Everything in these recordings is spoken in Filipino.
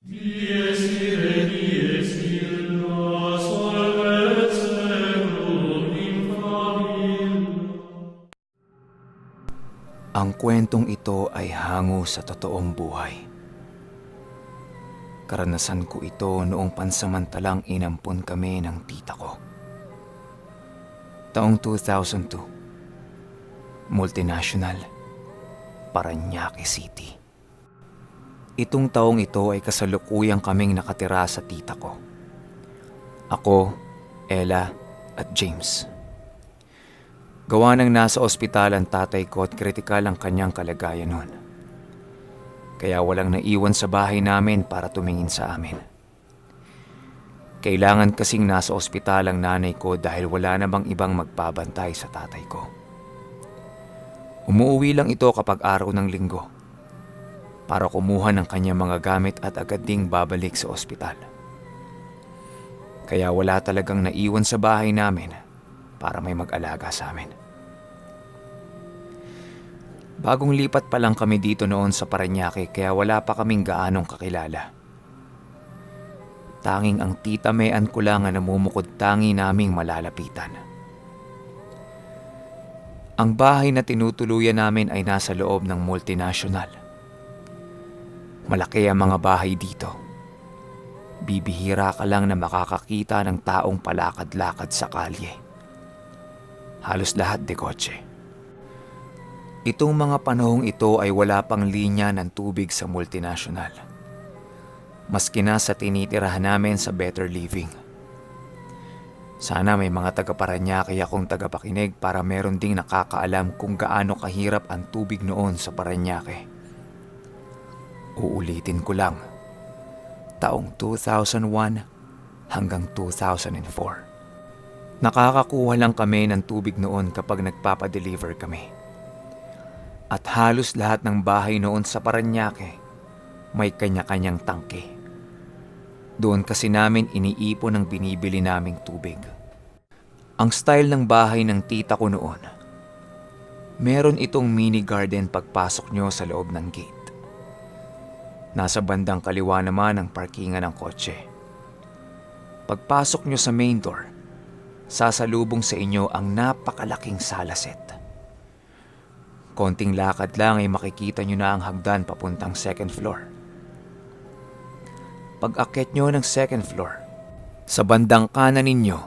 Dies irae, dies illa, solvet seculum infabila. Ang kwentong ito ay hango sa totoong buhay. Karanasan ko ito noong pansamantalang inampon kami ng tita ko. Taong 2002, multinational, Parañaque City. Itong taong ito ay kasalukuyang kaming nakatira sa tita ko. Ako, Ella, at James. Gawa ng nasa ospital ang tatay ko at kritikal ang kanyang kalagayan noon. Kaya walang naiwan sa bahay namin para tumingin sa amin. Kailangan kasing nasa ospital ang nanay ko dahil wala namang ibang magbabantay sa tatay ko. Umuuwi lang ito kapag araw ng linggo para kumuha ng kanyang mga gamit at agad ding babalik sa ospital. Kaya wala talagang naiwan sa bahay namin para may mag-alaga sa amin. Bagong lipat pa lang kami dito noon sa Parañaque kaya wala pa kaming gaanong kakilala. Tanging ang tita Mean ko lang ang namumukod tangi naming malalapitan. Ang bahay na tinutuluyan namin ay nasa loob ng multinational. Malaki ang mga bahay dito. Bibihira ka lang na makakakita ng taong palakad-lakad sa kalye. Halos lahat de kotse. Itong mga panahong ito ay wala pang linya ng tubig sa multinational. Maski na sa tinitirahan namin sa Better Living. Sana may mga taga-Parañaque akong tagapakinig para meron ding nakakaalam kung gaano kahirap ang tubig noon sa Parañaque. Uulitin ko lang, taong 2001 hanggang 2004. Nakakakuha lang kami ng tubig noon kapag nagpapadeliver kami. At halos lahat ng bahay noon sa Parañaque may kanya-kanyang tangke. Doon kasi namin iniipon ang binibili naming tubig. Ang style ng bahay ng tita ko noon, meron itong mini garden pagpasok nyo sa loob ng gate. Nasa bandang kaliwa naman ang parkingan ng kotse. Pagpasok nyo sa main door, sasalubong sa inyo ang napakalaking salaset. Konting lakad lang ay makikita nyo na ang hagdan papuntang second floor. Pag-akyat nyo ng second floor, sa bandang kanan ninyo,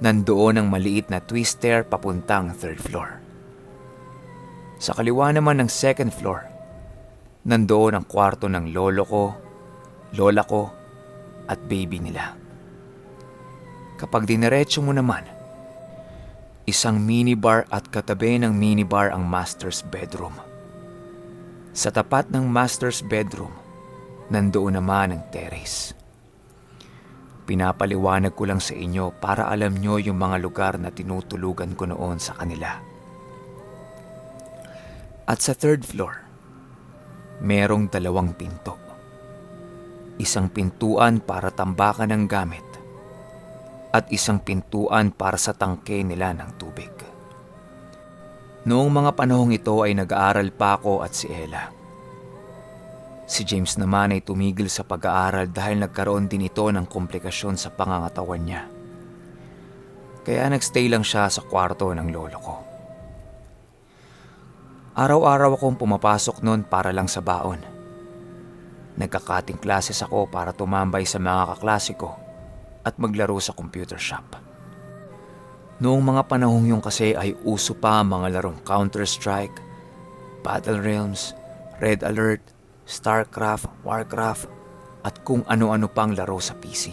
nandoon ang maliit na twist stair papuntang third floor. Sa kaliwa naman ng second floor, nandoon ang kwarto ng lolo ko, lola ko, at baby nila. Kapag diniretso mo naman, isang minibar at katabi ng minibar ang master's bedroom. Sa tapat ng master's bedroom, nandoon naman ang terrace. Pinapaliwanag ko lang sa inyo para alam nyo yung mga lugar na tinutulugan ko noon sa kanila. At sa third floor, merong 2 pinto. Isang pintuan para tambakan ng gamit at isang pintuan para sa tangke nila ng tubig. Noong mga panahong ito ay nag-aaral pa ako at si Ella. Si James naman ay tumigil sa pag-aaral dahil nagkaroon din ito ng komplikasyon sa pangangatawan niya. Kaya nagstay lang siya sa kwarto ng lolo ko. Araw-araw akong pumapasok noon para lang sa baon. Nagkakating classes ako para tumambay sa mga kaklase ko at maglaro sa computer shop. Noong mga panahong yun kasi ay uso pa ang mga larong Counter-Strike, Battle Realms, Red Alert, Starcraft, Warcraft at kung ano-ano pang laro sa PC.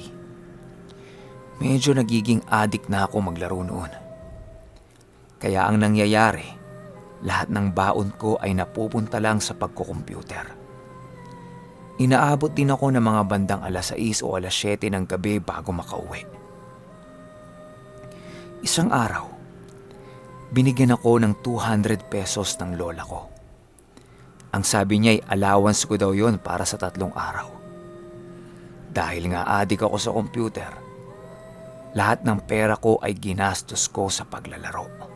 Medyo nagiging addict na ako maglaro noon. Kaya ang nangyayari, lahat ng baon ko ay napupunta lang sa pagkukomputer. Inaabot din ako ng mga bandang 6:00 o 7:00 ng gabi bago makauwi. Isang araw, binigyan ako ng 200 pesos ng lola ko. Ang sabi niya ay allowance ko daw yon para sa 3 araw. Dahil nga adik ako sa computer, lahat ng pera ko ay ginastos ko sa paglalaro.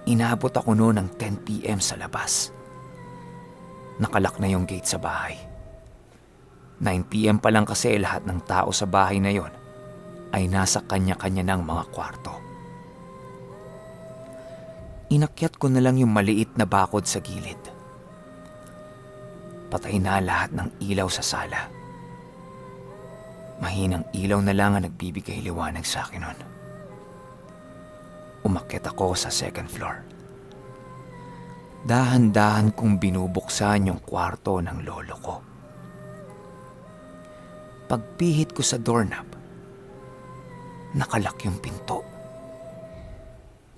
Inabot ako noon ng 10 p.m. sa labas. Nakalak na yung gate sa bahay. 9 p.m. pa lang kasi lahat ng tao sa bahay na yon ay nasa kanya-kanya ng mga kwarto. Inakyat ko na lang yung maliit na bakod sa gilid. Patay na lahat ng ilaw sa sala. Mahinang ilaw na lang ang nagbibigay liwanag sa akin nun. Umakyat ako sa second floor. Dahan-dahan kong binubuksan yung kwarto ng lolo ko. Pagpihit ko sa doorknob, nakalak yung pinto.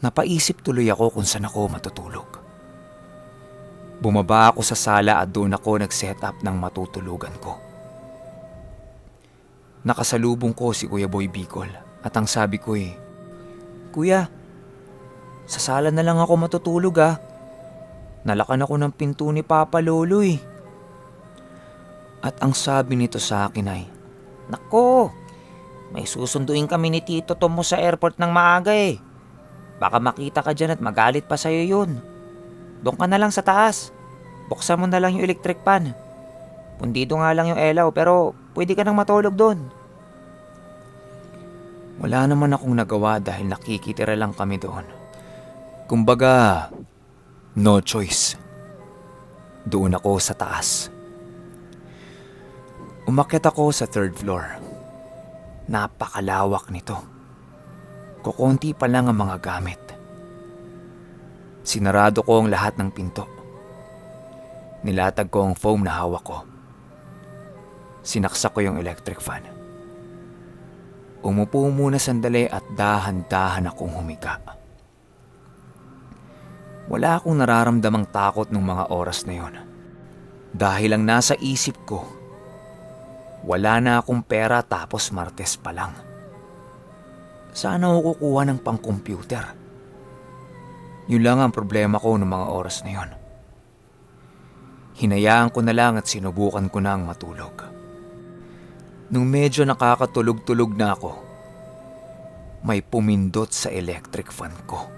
Napaisip tuloy ako kung saan ako matutulog. Bumaba ako sa sala at doon ako nag-set up ng matutulugan ko. Nakasalubong ko si Kuya Boy Bicol at ang sabi ko "Kuya, sa sala na lang ako matutulog ah. Nalakan ako ng pinto ni Papa Lolo eh." At ang sabi nito sa akin ay, "Nako, may susunduin kami ni Tito Tom mo sa airport ng maaga eh. Baka makita ka dyan at magalit pa sa'yo yun. Doon ka na lang sa taas. Buksan mo na lang yung electric fan. Pundido nga lang yung elaw pero pwede ka nang matulog doon." Wala naman akong nagawa dahil nakikitira lang kami doon. Kumbaga, no choice. Doon ako sa taas. Umakyat ako sa third floor. Napakalawak nito. Kukunti pa lang ang mga gamit. Sinarado ko ang lahat ng pinto. Nilatag ko ang foam na hawak ko. Sinaksak ko yung electric fan. Umupo muna sandali at dahan-dahan akong humiga. Wala akong nararamdamang takot nung mga oras na yon. Dahil ang nasa isip ko, wala na akong pera tapos Martes pa lang. Saan ako kukuha ng pang-computer? Yun lang ang problema ko noong mga oras na yon. Hinayaan ko na lang at sinubukan ko na ang matulog. Nung medyo nakakatulog-tulog na ako, may pumindot sa electric fan ko.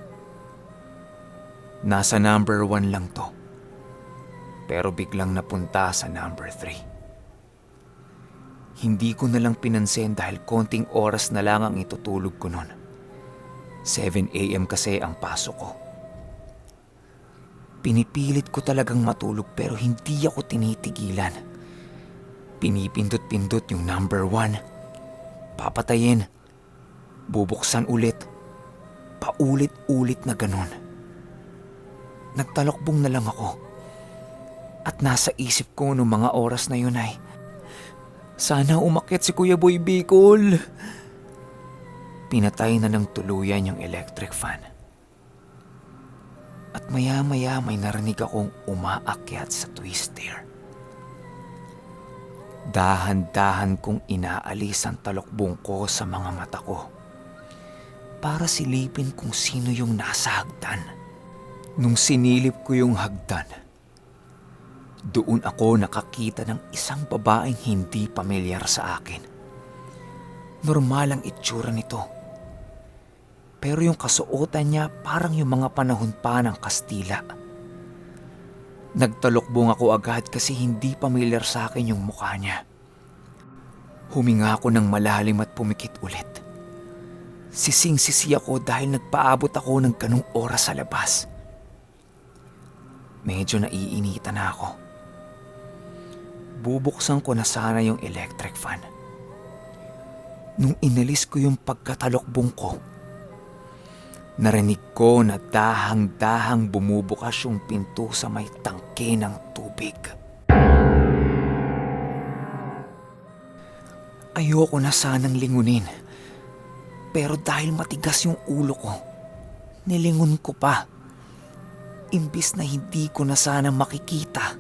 Nasa number 1 lang to, pero biglang napunta sa number 3. Hindi ko na lang pinansin dahil konting oras na lang ang itutulog ko nun. 7 a.m. kasi ang pasok ko. Pinipilit ko talagang matulog pero hindi ako tinitigilan. Pinipindot-pindot yung number 1. Papatayin. Bubuksan ulit. Paulit-ulit na ganun. Nagtalokbong na lang ako. At nasa isip ko noong mga oras na yun ay, sana umakyat si Kuya Boy Bicol. Pinatay na ng tuluyan yung electric fan. At maya-maya may narinig akong umaakyat sa twister. Dahan-dahan kong inaalis ang talokbong ko sa mga mata ko para silipin kung sino yung nasa hagdan. Nung sinilip ko yung hagdan, doon ako nakakita ng isang babaeng hindi pamilyar sa akin. Normal ang itsura nito. Pero yung kasuotan niya parang yung mga panahon pa ng Kastila. Nagtalokbong ako agad kasi hindi pamilyar sa akin yung mukha niya. Huminga ako ng malalim at pumikit ulit. Sising-sisi ako dahil nagpaabot ako ng ganung oras sa labas. Medyo naiinitan na ako. Bubuksan ko na sana yung electric fan. Nung inalis ko yung pagkatalokbong ko, narinig ko na dahang-dahang bumubukas yung pinto sa may tangke ng tubig. Ayoko na sanang lingunin, pero dahil matigas yung ulo ko, nilingon ko pa. Imbis na hindi ko na sana makikita,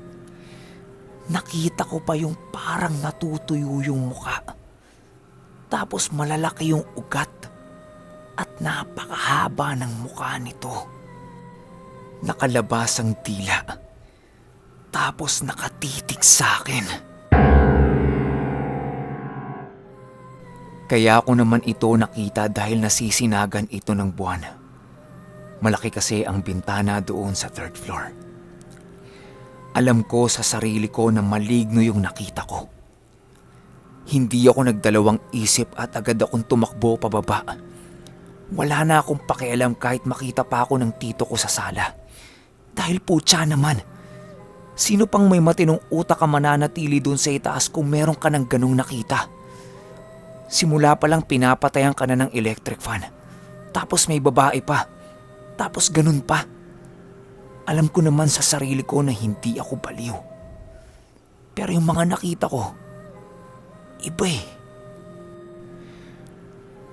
nakita ko pa yung parang natutuyo yung muka. Tapos malalaki yung ugat at napakahaba ng mukha nito. Nakalabas ang dila. Tapos nakatitig sa akin. Kaya ko naman ito nakita dahil nasisinagan ito ng buwan. Malaki kasi ang bintana doon sa third floor. Alam ko sa sarili ko na maligno yung nakita ko. Hindi ako nagdalawang isip at agad akong tumakbo pababa. Wala na akong pakialam kahit makita pa ako ng tito ko sa sala. Dahil putya naman, sino pang may matinong utak ang mananatili dun sa itaas kung meron ka ng ganong nakita? Simula pa lang pinapatayan ka na ng electric fan. Tapos may babae pa. Tapos ganun pa. Alam ko naman sa sarili ko na hindi ako baliw. Pero yung mga nakita ko, iba eh.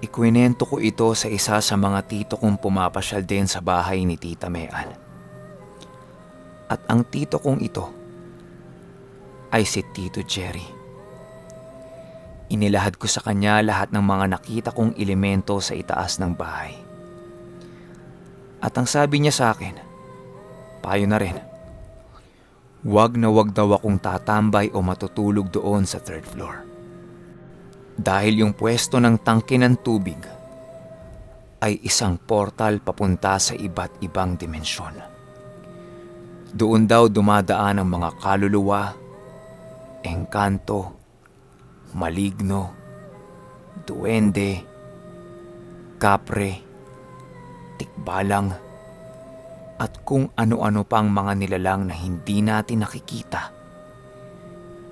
Ikwinento ko ito sa isa sa mga tito kong pumapasyal din sa bahay ni Tita Mean. At ang tito kong ito ay si Tito Jerry. Inilahad ko sa kanya lahat ng mga nakita kong elemento sa itaas ng bahay. At ang sabi niya sa akin, payo na rin, wag na wag daw akong tatambay o matutulog doon sa third floor. Dahil yung pwesto ng tangke ng tubig ay isang portal papunta sa iba't ibang dimensyon. Doon daw dumadaan ang mga kaluluwa, engkanto, maligno, duwende, kapre, tikbalang, at kung ano-ano pang mga nilalang na hindi natin nakikita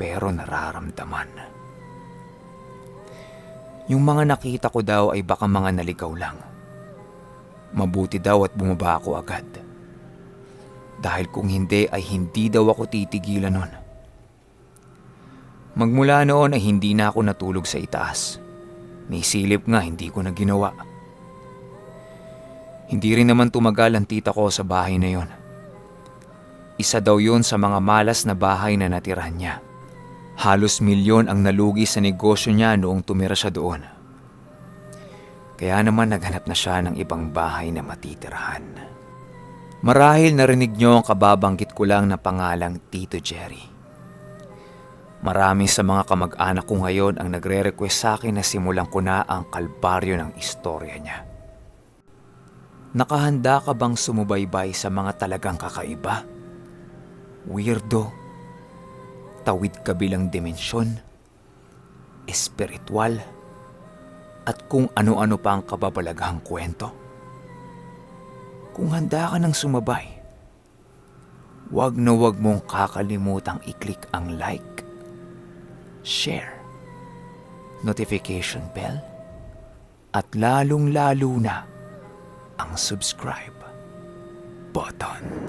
pero nararamdaman. Yung mga nakita ko daw ay baka mga naligaw lang. Mabuti daw at bumaba ako agad. Dahil kung hindi ay hindi daw ako titigilan nun. Magmula noon ay hindi na ako natulog sa itaas. May silip nga hindi ko na ginawa. Hindi rin naman tumagal ang tita ko sa bahay na yon. Isa daw yun sa mga malas na bahay na natirahan niya. Halos milyon ang nalugi sa negosyo niya noong tumira siya doon. Kaya naman naghanap na siya ng ibang bahay na matitirahan. Marahil narinig niyo ang kababanggit ko lang na pangalang Tito Jerry. Marami sa mga kamag-anak ko ngayon ang nagre-request sa akin na simulan ko na ang kalbaryo ng istorya niya. Nakahanda ka bang sumubaybay sa mga talagang kakaiba? Weirdo? Tawid kabilang dimensyon? Espiritual? At kung ano-ano pa ang kababalaghang kwento? Kung handa ka ng sumabay, wag na wag mong kakalimutang i-click ang like, share, notification bell, at lalong-lalo na ang subscribe button.